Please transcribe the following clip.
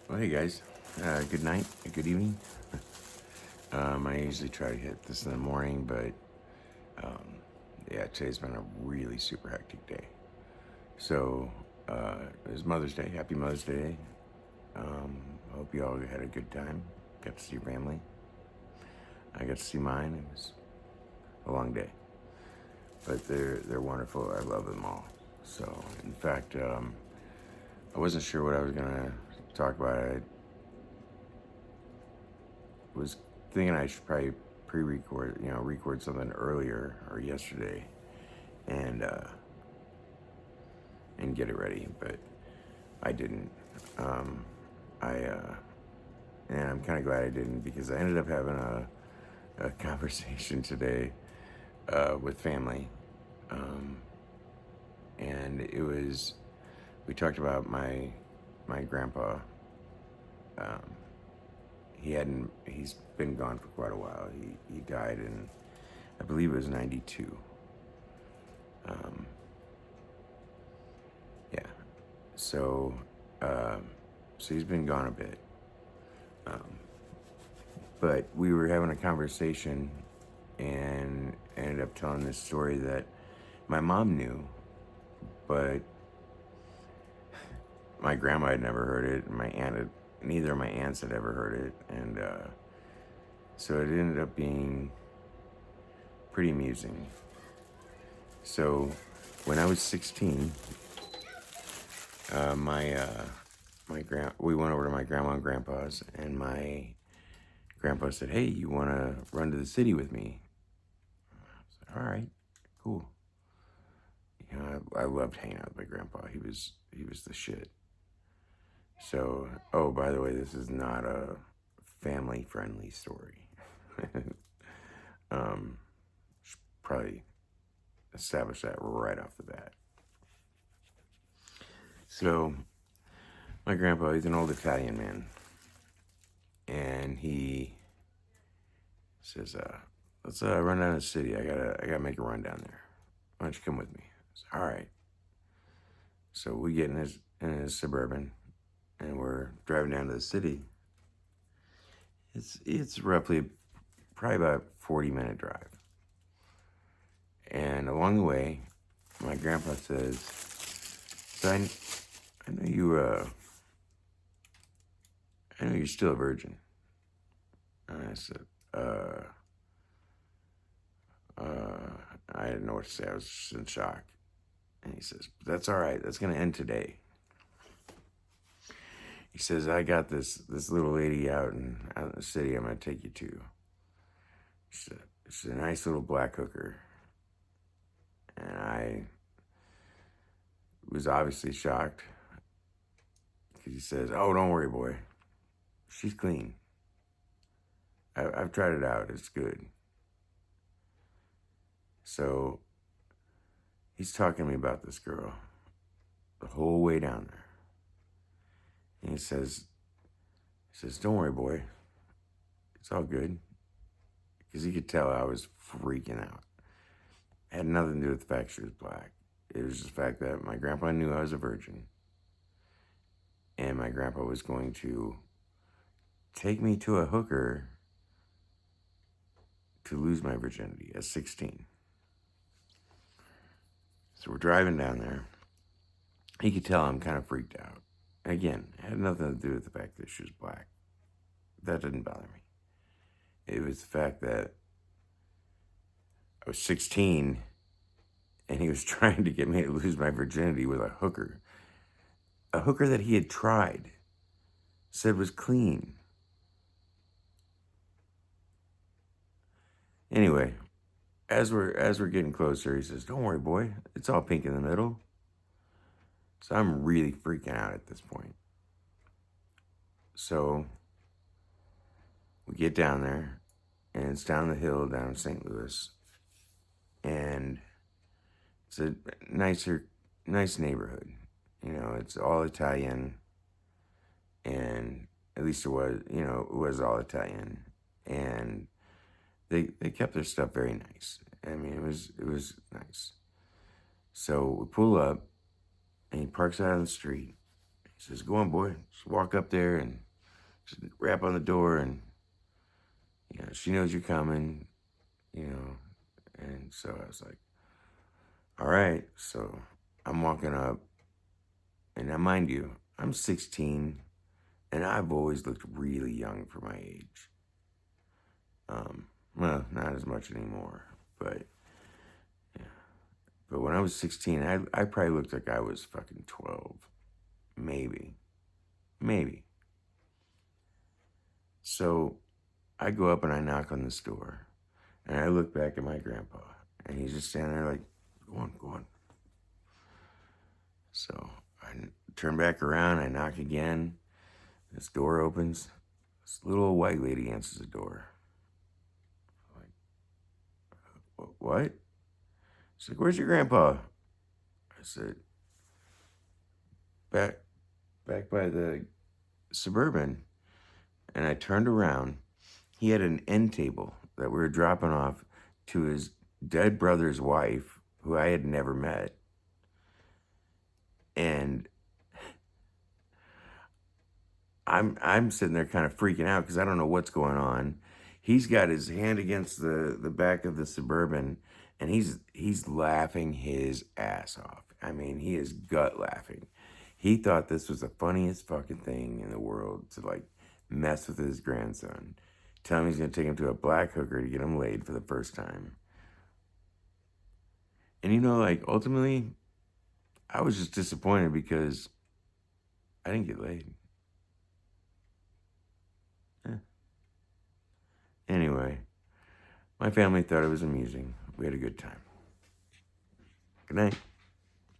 Well, hey guys, good night, good evening. I usually try to hit this in the morning, but yeah, today's been a really super hectic day. So, it was Mother's Day. Happy Mother's Day. Hope you all had a good time. Got to see your family. I got to see mine. It was a long day, but they're wonderful. I love them all. So, in fact, I wasn't sure what I was gonna talk about. I was thinking I should probably pre-record, record something earlier or yesterday, and and get it ready, but I didn't. I and I'm kind of glad I didn't because I ended up having a conversation today with family, and it was we talked about my grandpa. He's been gone for quite a while. He died in, I believe it was 92. Yeah. So, so he's been gone a bit. But we were having a conversation and ended up telling this story that my mom knew, but my grandma had never heard it, and neither of my aunts had ever heard it, and so it ended up being pretty amusing. So, when I was 16, we went over to my grandma and grandpa's, and my grandpa said, "Hey, you want to run to the city with me?" I said, "All right, cool." I loved hanging out with my grandpa. He was the shit. So, oh, by the way, this is not a family friendly story. Should probably establish that right off the bat. So, my grandpa, he's an old Italian man, and he says, "Let's run down to the city. I gotta make a run down there. Why don't you come with me?" I said, "All right." So we get in his suburban, and we're driving down to the city. It's roughly probably about 40-minute drive, and along the way, my grandpa says, "So I know I know you're still a virgin." And I said, I didn't know what to say. I was just in shock. And he says, "That's all right. That's gonna end today." He says, "I got this little lady out in the city. I'm gonna take you to. She's a nice little black hooker." And I was obviously shocked because he says, "Oh, don't worry, boy. She's clean. I've tried it out. It's good." So he's talking to me about this girl the whole way down there. And he says, "Don't worry, boy. It's all good." Because he could tell I was freaking out. It had nothing to do with the fact she was black. It was just the fact that my grandpa knew I was a virgin. And my grandpa was going to take me to a hooker to lose my virginity at 16. So we're driving down there. He could tell I'm kind of freaked out. Again, it had nothing to do with the fact that she was black. That didn't bother me. It was the fact that I was 16 and he was trying to get me to lose my virginity with a hooker. A hooker that he had tried, said was clean. Anyway, as we're getting closer, he says, "Don't worry, boy. It's all pink in the middle." So I'm really freaking out at this point. So we get down there, and it's down the hill down in St. Louis, and it's a nice neighborhood. It's all Italian, and at least it was all Italian, and they kept their stuff very nice. I mean, it was nice. So we pull up, and he parks out on the street. He says, "Go on, boy. Just walk up there and just rap on the door, and she knows you're coming, you know." And so I was like, "All right." So I'm walking up, and now, mind you, I'm 16, and I've always looked really young for my age. Well, not as much anymore, but when I was 16, I probably looked like I was fucking 12, maybe, maybe. So I go up and I knock on this door, and I look back at my grandpa, and he's just standing there like, "Go on, go on." So I turn back around, I knock again. This door opens. This little old white lady answers the door. I'm like, "What?" She's like, "Where's your grandpa?" I said, "Back, back by the Suburban." And I turned around. He had an end table that we were dropping off to his dead brother's wife, who I had never met. And I'm sitting there kind of freaking out because I don't know what's going on. He's got his hand against the back of the Suburban, and he's laughing his ass off. I mean, he is gut laughing. He thought this was the funniest fucking thing in the world to like mess with his grandson. Tell him he's gonna take him to a black hooker to get him laid for the first time. And like ultimately, I was just disappointed because I didn't get laid. Eh. Anyway, my family thought it was amusing. We had a good time. Good night.